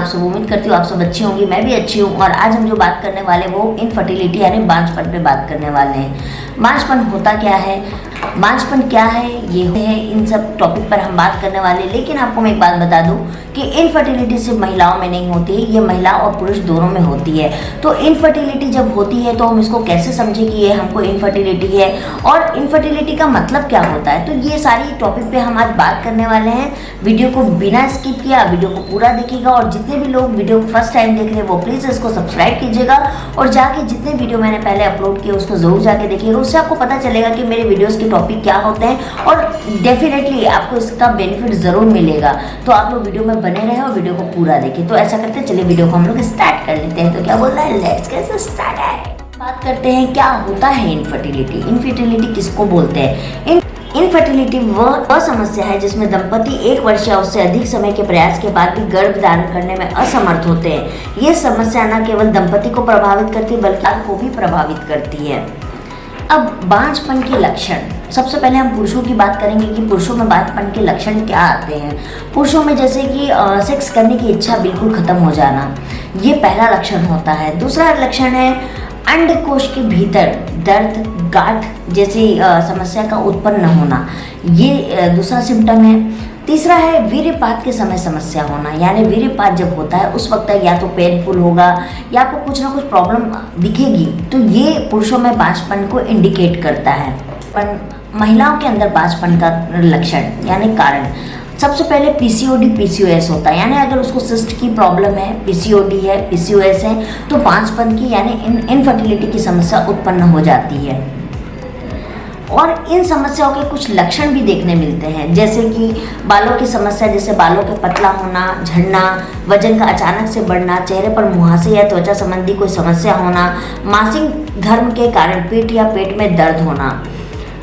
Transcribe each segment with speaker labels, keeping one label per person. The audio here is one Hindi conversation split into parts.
Speaker 1: आप सब? उम्मीद करती हूँ आप सब अच्छी होंगी, मैं भी अच्छी हूँ। और आज हम जो बात करने वाले वो इनफर्टिलिटी यानी बांझपन पे बात करने वाले हैं। बांझपन होता क्या है, बांझपन क्या है, ये है, इन सब टॉपिक पर हम बात करने वाले हैं। लेकिन आपको मैं एक बात बता दूं कि इनफर्टिलिटी सिर्फ महिलाओं में नहीं होती है, ये महिला और पुरुष दोनों में होती है। तो इनफर्टिलिटी जब होती है तो हम इसको कैसे समझें कि ये हमको इनफर्टिलिटी है और इनफर्टिलिटी का मतलब क्या होता है। तो ये सारी टॉपिक पे हम आज बात करने वाले हैं। वीडियो को बिना स्किप किया वीडियो को पूरा देखिएगा और जितने भी लोग वीडियो को फर्स्ट टाइम देख रहे हैं वो प्लीज़ इसको सब्सक्राइब कीजिएगा और जाके जितने वीडियो मैंने पहले अपलोड किए उसको ज़रूर जाके देखिएगा। उससे आपको पता चलेगा कि मेरे वीडियोज़ के टॉपिक क्या होते हैं और डेफिनेटली आपको इसका बेनिफिट ज़रूर मिलेगा। तो आप लोग वीडियो में बने रहे और वीडियो को पूरा देखें। तो ऐसा करते चलिए वीडियो को हम लोग स्टार्ट कर लेते हैं। तो क्या बोल रहा है, लेट्स गेट स्टार्ट है। बात करते हैं क्या होता है इनफर्टिलिटी। इनफर्टिलिटी किसको बोलते हैं? इनफर्टिलिटी वह समस्या है जिसमें दंपति 1 वर्ष या उससे अधिक समय के प्रयास के बाद भी गर्भ धारण करने में असमर्थ होते हैं। ये समस्या न केवल दंपति को प्रभावित करती है बल्कि आपको भी प्रभावित करती है। अब बांझपन के लक्षण, सबसे पहले हम पुरुषों की बात करेंगे कि पुरुषों में बांझपन के लक्षण क्या आते हैं। पुरुषों में जैसे कि सेक्स करने की इच्छा बिल्कुल खत्म हो जाना, ये पहला लक्षण होता है। दूसरा लक्षण है अंडकोश के भीतर दर्द, गांठ जैसी समस्या का उत्पन्न होना, ये दूसरा सिम्टम है। तीसरा है वीर्यपात के समय समस्या होना, यानी वीर्यपात जब होता है उस वक्त या तो पेनफुल होगा या आपको कुछ ना कुछ प्रॉब्लम दिखेगी, तो ये पुरुषों में बांझपन को इंडिकेट करता है। पर महिलाओं के अंदर बांझपन का लक्षण यानी कारण, सबसे पहले पीसीओडी पीसीओएस होता है, यानी अगर उसको सिस्ट की प्रॉब्लम है, पीसीओडी है, पीसीओएस है, तो बांझपन की यानी इनफर्टिलिटी की समस्या उत्पन्न हो जाती है। और इन समस्याओं के कुछ लक्षण भी देखने मिलते हैं, जैसे कि बालों की समस्या, जैसे बालों के पतला होना, झड़ना, वजन का अचानक से बढ़ना, चेहरे पर मुहासे या त्वचा संबंधी कोई समस्या होना, मासिक धर्म के कारण पेट या पेट में दर्द होना।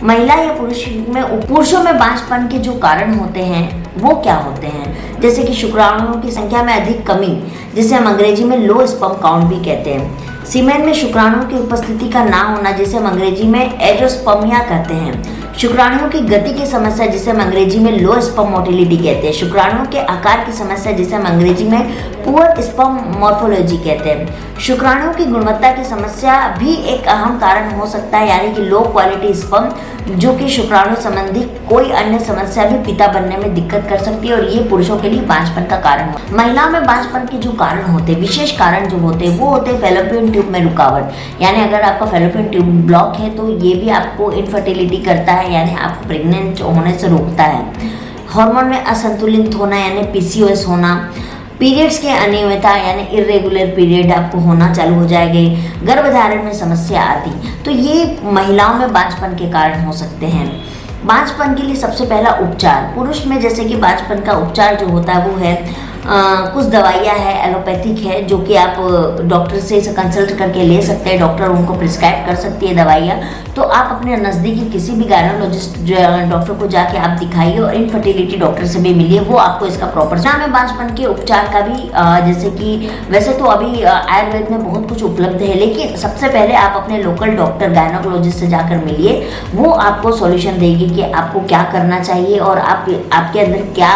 Speaker 1: महिला या पुरुषों में बांझपन के जो कारण होते हैं वो क्या होते हैं, जैसे कि शुक्राणुओं की संख्या में अधिक कमी, जिसे हम अंग्रेजी में लो स्पर्म काउंट भी कहते हैं। सीमेन में शुक्राणुओं की उपस्थिति का ना होना, जिसे हम अंग्रेजी में एंडोस्पर्मिया कहते हैं। शुक्राणुओं की गति की समस्या, जिसे हम अंग्रेजी में लो स्पर्म मोटिलिटी कहते हैं। शुक्राणुओं के आकार की समस्या, जिसे हम अंग्रेजी में पुअर स्पर्म मॉर्फोलॉजी कहते हैं। शुक्राणुओं की गुणवत्ता की समस्या भी एक अहम कारण हो सकता है, यानी कि लो क्वालिटी स्पर्म, जो कि शुक्राणु संबंधी कोई अन्य समस्या भी पिता बनने में दिक्कत कर सकती है और ये पुरुषों के लिए बांझपन का कारण हो। महिलाओं में बांझपन के जो कारण होते हैं, विशेष कारण जो होते हैं वो होते हैं फैलोपियन ट्यूब में रुकावट, यानी अगर आपका फैलोपियन ट्यूब ब्लॉक है तो ये भी आपको इनफर्टिलिटी करता है, यानी आपको प्रेग्नेंट होने से रोकता है। हार्मोन में असंतुलित होना यानी पीसीओएस होना, पीरियड्स के अनियमितता यानी इरेगुलर पीरियड आपको होना चालू हो जाएंगे, गर्भधारण में समस्या आदि, तो ये महिलाओं में बांझपन के कारण हो सकते हैं। बांझपन के लिए सबसे पहला उपचार, पुरुष में जैसे कि बांझपन का उपचार जो होता है वो है कुछ दवाइयाँ हैं, एलोपैथिक है, जो कि आप डॉक्टर से कंसल्ट करके ले सकते हैं, डॉक्टर उनको प्रिस्क्राइब कर सकती है दवाइयाँ। तो आप अपने नज़दीकी किसी भी गायनोलॉजिस्ट डॉक्टर को जाके आप दिखाइए और इनफर्टिलिटी डॉक्टर से भी मिलिए, वो आपको इसका प्रॉपर में बांझपन के उपचार का भी जैसे कि वैसे तो अभी आयुर्वेद में बहुत कुछ उपलब्ध है, लेकिन सबसे पहले आप अपने लोकल डॉक्टर गायनोलॉजिस्ट से जाकर मिलिए, वो आपको सॉल्यूशन देगी कि आपको क्या करना चाहिए और आपके अंदर क्या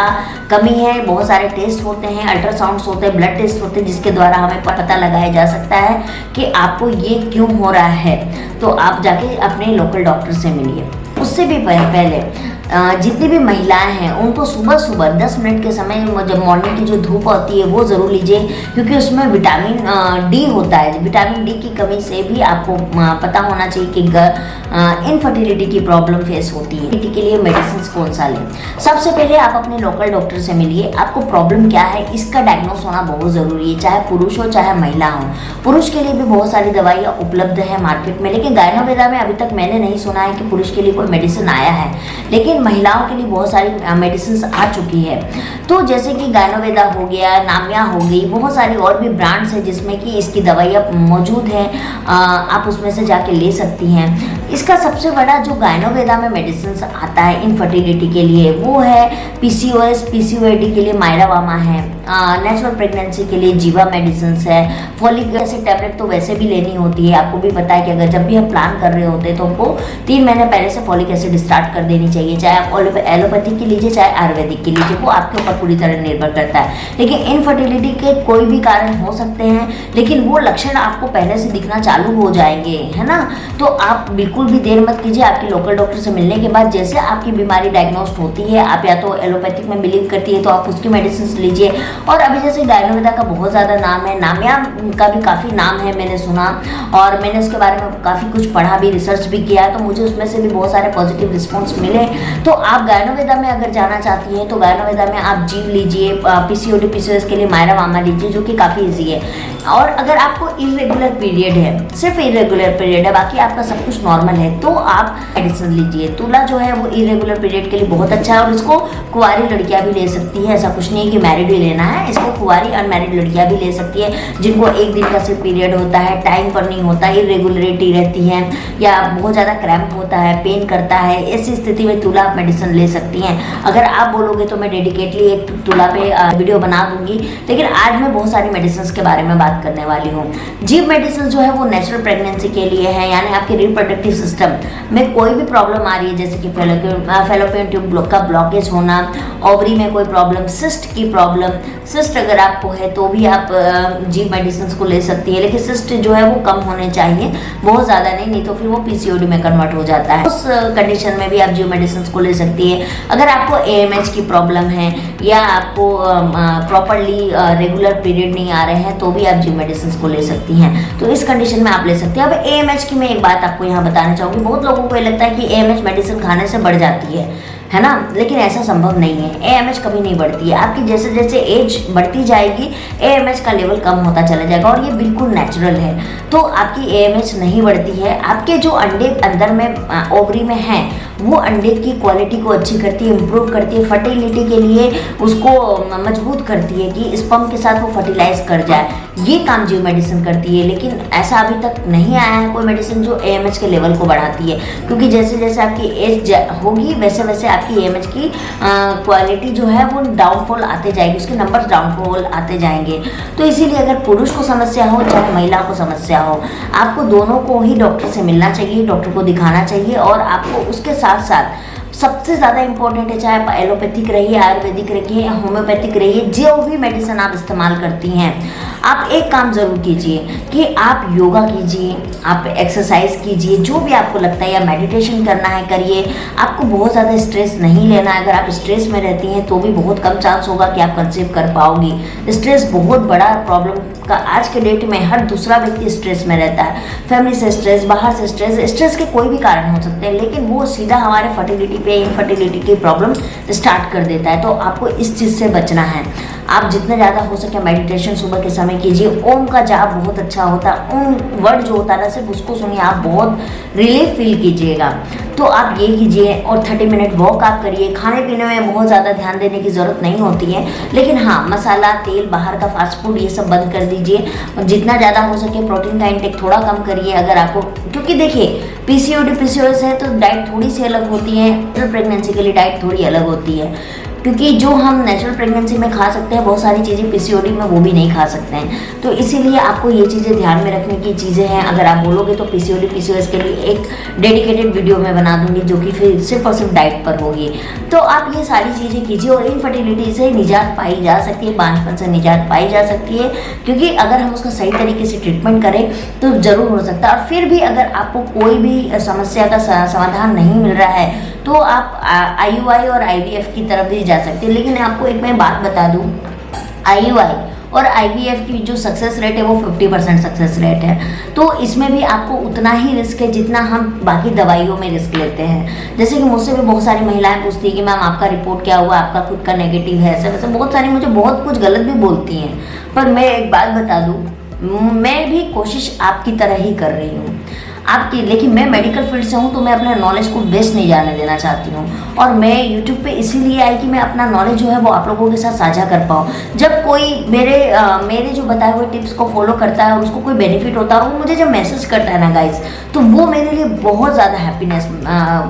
Speaker 1: कमी है। बहुत सारे टेस्ट होते हैं, अल्ट्रासाउंड्स होते हैं, ब्लड टेस्ट होते हैं, जिसके द्वारा हमें पता लगाया जा सकता है कि आपको ये क्यों हो रहा है। तो आप जाके अपने लोकल डॉक्टर से मिलिए। उससे भी पहले जितनी भी महिलाएं हैं उनको सुबह सुबह 10 मिनट के समय जब मॉर्निंग की जो धूप होती है वो ज़रूर लीजिए, क्योंकि उसमें विटामिन डी होता है। विटामिन डी की कमी से भी आपको पता होना चाहिए कि इनफर्टिलिटी की प्रॉब्लम फेस होती है। के लिए मेडिसिन कौन सा लें, सबसे पहले आप अपने लोकल डॉक्टर से मिलिए। आपको प्रॉब्लम क्या है इसका डायग्नोस होना बहुत ज़रूरी है, चाहे पुरुष हो चाहे महिला हो। पुरुष के लिए भी बहुत सारी दवाइयाँ उपलब्ध है मार्केट में, लेकिन गायनोवेदा में अभी तक मैंने नहीं सुना है कि पुरुष के लिए कोई मेडिसिन आया है, लेकिन महिलाओं के लिए बहुत सारी मेडिसिन आ चुकी है। तो जैसे कि गायनोवेदा हो गया, नामिया हो गई, बहुत सारी और भी ब्रांड्स हैं जिसमें कि इसकी दवाइयाँ मौजूद हैं, आप उसमें से जाके ले सकती हैं। इसका सबसे बड़ा जो गायनोवेदा में मेडिसिन आता है इनफर्टिलिटी के लिए वो है पीसीओएस, पीसीओडी के लिए मायरावामा है, नेचुरल प्रेगनेंसी के लिए जीवा मेडिसिन है, फॉलिक एसिड टैबलेट तो वैसे भी लेनी होती है। आपको भी पता है कि अगर जब भी हम प्लान कर रहे होते हैं तो हमको 3 महीने पहले से फॉलिक एसिड स्टार्ट कर देनी चाहिए, चाहे आप एलोपैथिक की लीजिए चाहे आयुर्वेदिक की लीजिए, वो आपके ऊपर पूरी तरह निर्भर करता है। लेकिन इनफर्टिलिटी के कोई भी कारण हो सकते हैं, लेकिन वो लक्षण आपको पहले से दिखना चालू हो जाएंगे, है ना। तो आप बिल्कुल भी देर मत कीजिए, आपके लोकल डॉक्टर से मिलने के बाद जैसे आपकी बीमारी डायग्नोस्ट होती है, आप या तो एलोपैथिक में बिलीव करती है तो आप उसकी मेडिसिन लीजिए। और अभी जैसे गायनोवेदा का बहुत ज़्यादा नाम है, नामिया का भी काफ़ी नाम है, मैंने सुना और मैंने उसके बारे में काफ़ी कुछ पढ़ा भी, रिसर्च भी किया, तो मुझे उसमें से भी बहुत सारे पॉजिटिव रिस्पॉन्स मिले। तो आप गायनोवेदा में अगर जाना चाहती हैं तो गायनोवेदा में आप जीव लीजिए, पीसीओडी पीसीओएस के लिए मायरावामा लीजिए जो कि काफ़ी ईजी है। और अगर आपको इरेगुलर पीरियड है, सिर्फ इरेगुलर पीरियड है, बाकी आपका सब कुछ नॉर्मल है, तो आप मेडिसिन लीजिए। तुला जो है वो इरेगुलर पीरियड के लिए बहुत अच्छा है और इसको कुंवारी लड़कियां भी ले सकती है, ऐसा कुछ नहीं है कि मैरिड ही लेना है, इसको कुंवारी अनमैरिड लड़कियां भी ले सकती है जिनको 1 दिन का सिर्फ पीरियड होता है, टाइम पर नहीं होता, इरेगुलरिटी रहती है या बहुत ज़्यादा क्रैम्प होता है, पेन करता है, ऐसी स्थिति में तुला आप मेडिसिन ले सकती हैं। अगर आप बोलोगे तो मैं डेडिकेटली एक तुला पे वीडियो बना दूंगी, लेकिन आज मैं बहुत सारी मेडिसिन के बारे में बात करने वाली हूँ। जीव मेडिसिन जो है वो नेचुरल प्रेगनेंसी के लिए है, यानी आपके रिप्रोडक्टिव सिस्टम में कोई भी प्रॉब्लम आ रही है, जैसे कि फैलोपियन ट्यूब का ब्लॉकेज होना, ओवरी में कोई प्रॉब्लम, सिस्ट की प्रॉब्लम, सिस्ट अगर आपको है तो भी आप जीव मेडिसिन को ले सकती है, लेकिन सिस्ट जो है वो कम होने चाहिए, बहुत ज़्यादा नहीं तो फिर वो पीसीओडी में कन्वर्ट हो जाता है। उस कंडीशन में भी आप जीव मेडिसिन को ले सकती है। अगर आपको एएमएच की प्रॉब्लम है या आपको प्रॉपरली रेगुलर पीरियड नहीं आ रहे हैं तो भी आप जीव मेडिसिन को ले सकती हैं, तो इस कंडीशन में आप ले सकते हैं। अब एएमएच की मैं एक बात आपको यहाँ बताना चाहूँगी, बहुत लोगों को ये लगता है कि एएमएच मेडिसिन खाने से बढ़ जाती है ना, लेकिन ऐसा संभव नहीं है। एएमएच कभी नहीं बढ़ती है, आपकी जैसे जैसे एज बढ़ती जाएगी एएमएच का लेवल कम होता चला जाएगा और ये बिल्कुल नेचुरल है। तो आपकी एएमएच नहीं बढ़ती है, आपके जो अंडे अंदर में ओवरी में हैं वो अंडे की क्वालिटी को अच्छी करती है, इम्प्रूव करती है, फर्टिलिटी के लिए उसको मजबूत करती है कि स्पर्म के साथ वो फर्टिलाइज कर जाए, ये काम जीव मेडिसिन करती है। लेकिन ऐसा अभी तक नहीं आया है कोई मेडिसिन जो एएमएच के लेवल को बढ़ाती है, क्योंकि जैसे जैसे आपकी एज होगी वैसे वैसे आपकी एएमएच की क्वालिटी जो है वो डाउनफॉल आते जाएगी, उसके नंबर डाउनफॉल आते जाएंगे। तो इसीलिए अगर पुरुष को समस्या हो चाहे महिला को समस्या हो, आपको दोनों को ही डॉक्टर से मिलना चाहिए, डॉक्टर को दिखाना चाहिए। और आपको उसके साथ साथ सबसे ज़्यादा इंपॉर्टेंट है, चाहे आप एलोपैथिक रहिए, आयुर्वेदिक रहिए, होम्योपैथिक रहिए, जो भी मेडिसिन आप इस्तेमाल करती हैं, आप एक काम ज़रूर कीजिए कि आप योगा कीजिए, आप एक्सरसाइज कीजिए, जो भी आपको लगता है, या मेडिटेशन करना है करिए। आपको बहुत ज़्यादा स्ट्रेस नहीं लेना है, अगर आप स्ट्रेस में रहती हैं तो भी बहुत कम चांस होगा कि आप कंसीव कर पाओगी। स्ट्रेस बहुत बड़ा प्रॉब्लम का आज के डेट में हर दूसरा व्यक्ति स्ट्रेस में रहता है, फैमिली से स्ट्रेस, बाहर से स्ट्रेस, स्ट्रेस के कोई भी कारण हो सकते हैं, लेकिन वो सीधा हमारे फर्टिलिटी पे इनफर्टिलिटी की प्रॉब्लम स्टार्ट कर देता है। तो आपको इस चीज़ से बचना है। आप जितना ज़्यादा हो सके मेडिटेशन सुबह के समय कीजिए, ओम का जाप बहुत अच्छा होता है, ओम वर्ड जो होता है ना सिर्फ उसको सुनिए, आप बहुत रिलीफ फील कीजिएगा। तो आप ये कीजिए और 30 मिनट वॉक आप करिए। खाने पीने में बहुत ज़्यादा ध्यान देने की ज़रूरत नहीं होती है, लेकिन हाँ मसाला, तेल, बाहर का फास्ट फूड ये सब बंद कर दीजिए और जितना ज़्यादा हो सके प्रोटीन का इंटेक थोड़ा कम करिए। अगर आपको, क्योंकि देखिए पीसीओडी पीसीओएस है तो डाइट थोड़ी सी अलग होती है, नेचुरल प्रेगनेंसी के लिए डाइट थोड़ी अलग होती है, क्योंकि जो हम नेचुरल प्रेगनेंसी में खा सकते हैं बहुत सारी चीज़ें पीसीओडी में वो भी नहीं खा सकते हैं। तो इसीलिए आपको ये चीज़ें ध्यान में रखने की चीज़ें हैं। अगर आप बोलोगे तो पीसीओडी पीसीओएस के लिए एक डेडिकेटेड वीडियो मैं बना दूंगी जो कि फिर सिर्फ और सिर्फ डाइट पर होगी। तो आप ये सारी चीज़ें कीजिए और इनफर्टिलिटी से निजात पाई जा सकती है, बांझपन से निजात पाई जा सकती है, क्योंकि अगर हम उसका सही तरीके से ट्रीटमेंट करें तो ज़रूर हो सकता है। और फिर भी अगर आपको कोई भी समस्या का समाधान नहीं मिल रहा है तो आप IUI और IVF की तरफ भी जा सकते हैं। लेकिन आपको एक मैं बात बता दूं, IUI और IVF की जो सक्सेस रेट है वो 50% सक्सेस रेट है। तो इसमें भी आपको उतना ही रिस्क है जितना हम बाकी दवाइयों में रिस्क लेते हैं। जैसे कि मुझसे भी बहुत सारी महिलाएं पूछती हैं कि मैम आपका रिपोर्ट क्या हुआ, आपका खुद का नेगेटिव है, ऐसे वैसे बहुत सारी मुझे बहुत कुछ गलत भी बोलती हैं। पर मैं एक बात बता दूँ, मैं भी कोशिश आपकी तरह ही कर रही हूँ। आपकी, लेकिन मैं मेडिकल फील्ड से हूँ तो मैं अपने नॉलेज को वेस्ट नहीं जाने देना चाहती हूँ। और मैं यूट्यूब पे इसीलिए आई कि मैं अपना नॉलेज जो है वो आप लोगों के साथ साझा कर पाऊँ। जब कोई मेरे जो बताए हुए टिप्स को फॉलो करता है और उसको कोई बेनिफिट होता है और वो मुझे जब मैसेज करता है ना गाइज, तो वो मेरे लिए बहुत ज़्यादा हैप्पीनेस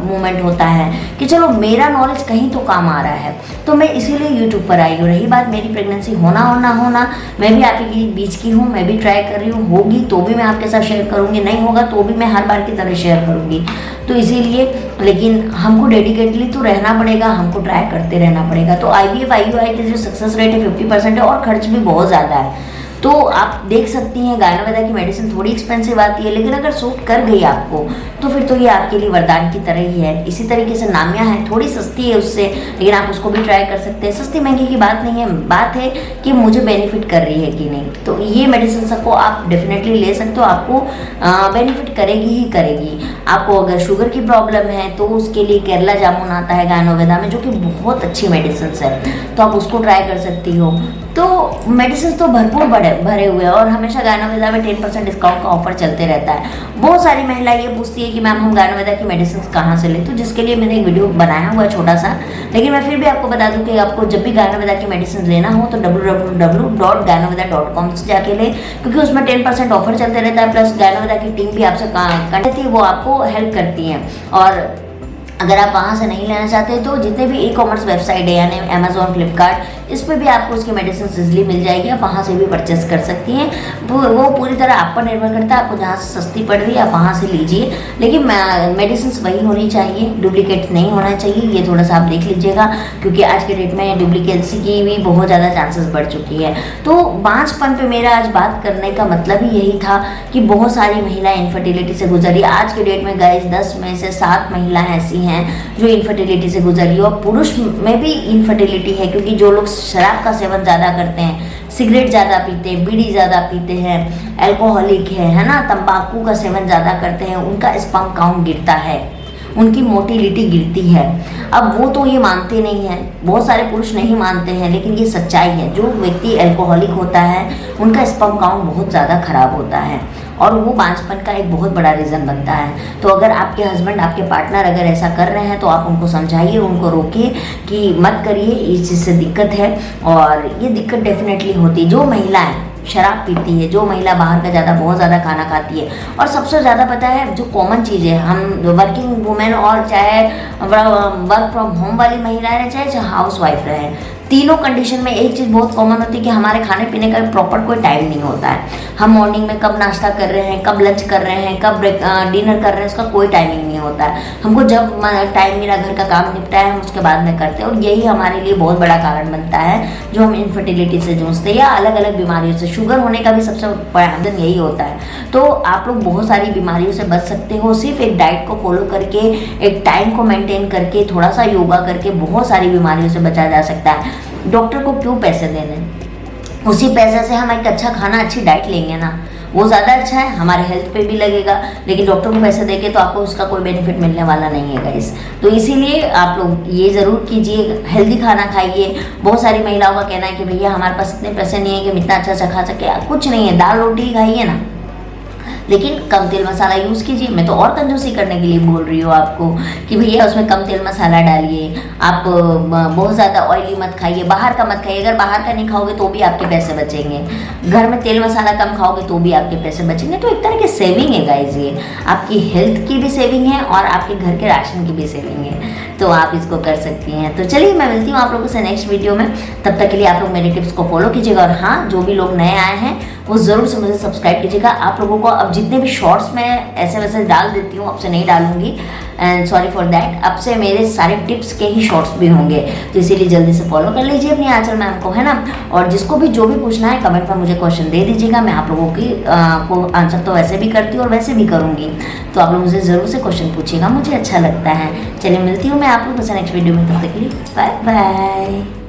Speaker 1: मोमेंट होता है कि चलो मेरा नॉलेज कहीं तो काम आ रहा है। तो मैं इसीलिए यूट्यूब पर आई हूँ। रही बात मेरी प्रेगनेंसी होना और ना होना, मैं भी आपके बीच की हूँ, मैं भी ट्राई कर रही हूँ। होगी तो भी मैं आपके साथ शेयर करूँगी, नहीं होगा तो भी मैं हर बार की तरह शेयर करूँगी। तो इसीलिए, लेकिन हमको डेडिकेटली तो रहना पड़ेगा, हमको ट्राई करते रहना पड़ेगा। तो IVF IUI की जो सक्सेस रेट है 50% है और खर्च भी बहुत ज़्यादा है। तो आप देख सकती हैं गायनोवेदा की मेडिसिन थोड़ी एक्सपेंसिव आती है, लेकिन अगर सूट कर गई आपको तो फिर तो ये आपके लिए वरदान की तरह ही है। इसी तरीके से नामिया है, थोड़ी सस्ती है उससे, लेकिन आप उसको भी ट्राई कर सकते हैं। सस्ती महंगी की बात नहीं है, बात है कि मुझे बेनिफिट कर रही है कि नहीं। तो ये मेडिसिन सबको आप डेफिनेटली ले सकते हो, आपको बेनिफिट करेगी ही करेगी। आपको अगर शुगर की प्रॉब्लम है तो उसके लिए केरला जामुन आता है गायनोवेदा में, जो कि बहुत अच्छी मेडिसिन है, तो आप उसको ट्राई कर सकती हो। तो मेडिसिन तो भरपूर भरे हुए हैं और हमेशा गायनोवेदा में 10% डिस्काउंट का ऑफर चलते रहता है। बहुत सारी महिला ये पूछती है कि मैम हम गायनोवेदा की मेडिसिन कहाँ से लें, तो जिसके लिए मैंने एक वीडियो बनाया हुआ है छोटा सा, लेकिन मैं फिर भी आपको बता दूं कि आपको जब भी गायनोवेदा की मेडिसिन लेना हो तो www.gaynoveda.com से जाके लें, क्योंकि उसमें 10% ऑफर चलते रहता है। प्लस गायनोवेदा की टीम भी आपसे करती है, वो आपको हेल्प करती हैं। और अगर आप वहाँ से नहीं लेना चाहते तो जितने भी ई-कॉमर्स वेबसाइट है, यानी अमेजोन, फ्लिपकार्ट, इस पर भी आपको उसकी मेडिसिन इजली मिल जाएगी, आप वहाँ से भी परचेस कर सकती हैं। वो पूरी तरह आप पर निर्भर करता है, आपको जहाँ से सस्ती पड़ रही है आप वहाँ से लीजिए, लेकिन मेडिसिन वही होनी चाहिए, डुप्लीकेट नहीं होना चाहिए। ये थोड़ा सा आप देख लीजिएगा, क्योंकि आज के डेट में डुप्लीकेसी की भी बहुत ज़्यादा चांसेस बढ़ चुकी है। तो बांझपन पे मेरा आज बात करने का मतलब ही यही था कि बहुत सारी महिलाएं इनफर्टिलिटी से गुजरी। आज के डेट में गाइस 10 में से 7 महिलाएं ऐसी हैं जो इनफर्टिलिटी से गुजरी, और पुरुष में भी इनफर्टिलिटी है, क्योंकि जो लोग शराब का सेवन ज़्यादा करते हैं, सिगरेट ज़्यादा पीते हैं, बीड़ी ज़्यादा पीते हैं, अल्कोहलिक है ना, तंबाकू का सेवन ज़्यादा करते हैं, उनका स्पर्म काउंट गिरता है, उनकी मोटिलिटी गिरती है। अब वो तो ये मानते नहीं हैं, बहुत सारे पुरुष नहीं मानते हैं, लेकिन ये सच्चाई है। जो व्यक्ति अल्कोहलिक होता है उनका स्पर्म काउंट बहुत ज़्यादा खराब होता है, और वो बांझपन का एक बहुत बड़ा रीज़न बनता है। तो अगर आपके हस्बैंड, आपके पार्टनर अगर ऐसा कर रहे हैं तो आप उनको समझाइए, उनको रोकिए कि मत करिए, इस चीज़ से दिक्कत है। और ये दिक्कत डेफिनेटली होती है। जो महिलाएं शराब पीती है, जो महिला बाहर का बहुत ज़्यादा खाना खाती है, और सबसे ज़्यादा पता है जो कॉमन चीज़ है, हम वर्किंग वुमेन और चाहे वर्क फ्रॉम होम वाली महिलाएं रहे, चाहे हाउस वाइफ रहे, तीनों कंडीशन में एक चीज़ बहुत कॉमन होती है कि हमारे खाने पीने का प्रॉपर कोई टाइम नहीं होता है। हम मॉर्निंग में कब नाश्ता कर रहे हैं, कब लंच कर रहे हैं, कब डिनर कर रहे हैं, उसका कोई टाइमिंग नहीं होता है। हमको जब टाइम मिला, घर का काम निपटाया, हम उसके बाद में करते हैं, और यही हमारे लिए बहुत बड़ा कारण बनता है जो हम इनफर्टिलिटी से जूझते हैं, या अलग अलग बीमारियों से। शुगर होने का भी सबसे बड़ा रीज़न यही होता है। तो आप लोग बहुत सारी बीमारियों से बच सकते हो, सिर्फ एक डाइट को फॉलो करके, एक टाइम को मेंटेन करके, थोड़ा सा योगा करके बहुत सारी बीमारियों से बचा जा सकता है। डॉक्टर को क्यों पैसे देने, उसी पैसे से हम एक अच्छा खाना, अच्छी डाइट लेंगे ना, वो ज़्यादा अच्छा है, हमारे हेल्थ पे भी लगेगा। लेकिन डॉक्टर को पैसे देके तो आपको उसका कोई बेनिफिट मिलने वाला नहीं है गाइस। तो इसीलिए आप लोग ये ज़रूर कीजिए, हेल्दी खाना खाइए। बहुत सारी महिलाओं का कहना है कि भैया हमारे पास इतने पैसे नहीं है कि हम इतना अच्छा अच्छा खा सके। कुछ नहीं है, दाल रोटी खाइए ना, लेकिन कम तेल मसाला यूज़ कीजिए। मैं तो और कंजूसी करने के लिए बोल रही हूँ आपको कि भैया उसमें कम तेल मसाला डालिए। आप बहुत ज़्यादा ऑयली मत खाइए, बाहर का मत खाइए। अगर बाहर का नहीं खाओगे तो भी आपके पैसे बचेंगे, घर में तेल मसाला कम खाओगे तो भी आपके पैसे बचेंगे। तो एक तरह की सेविंग है गाइस, ये आपकी हेल्थ की भी सेविंग है और आपके घर के राशन की भी सेविंग है। तो आप इसको कर सकती हैं। तो चलिए मैं मिलती हूँ आप लोगों से नेक्स्ट वीडियो में। तब तक के लिए आप लोग मेरे टिप्स को फॉलो कीजिएगा, और हाँ, जो भी लोग नए आए हैं वो ज़रूर से मुझे सब्सक्राइब कीजिएगा। आप लोगों को अब जितने भी शॉर्ट्स मैं ऐसे वैसे डाल देती हूँ, अब से नहीं डालूंगी, एंड सॉरी फॉर दैट। अब से मेरे सारे टिप्स के ही शॉर्ट्स भी होंगे, तो इसीलिए जल्दी से फॉलो कर लीजिए अपनी आंचल मैम को, है ना। और जिसको भी जो भी पूछना है कमेंट पर मुझे क्वेश्चन दे दीजिएगा, मैं आप लोगों की को आंसर तो वैसे भी करती हूँ और वैसे भी करूँगी। तो आप लोग मुझे ज़रूर से क्वेश्चन पूछिएगा, मुझे अच्छा लगता है। चलिए मिलती हूँ मैं आप लोगों से नेक्स्ट वीडियो में, तब तक के लिए बाय बाय।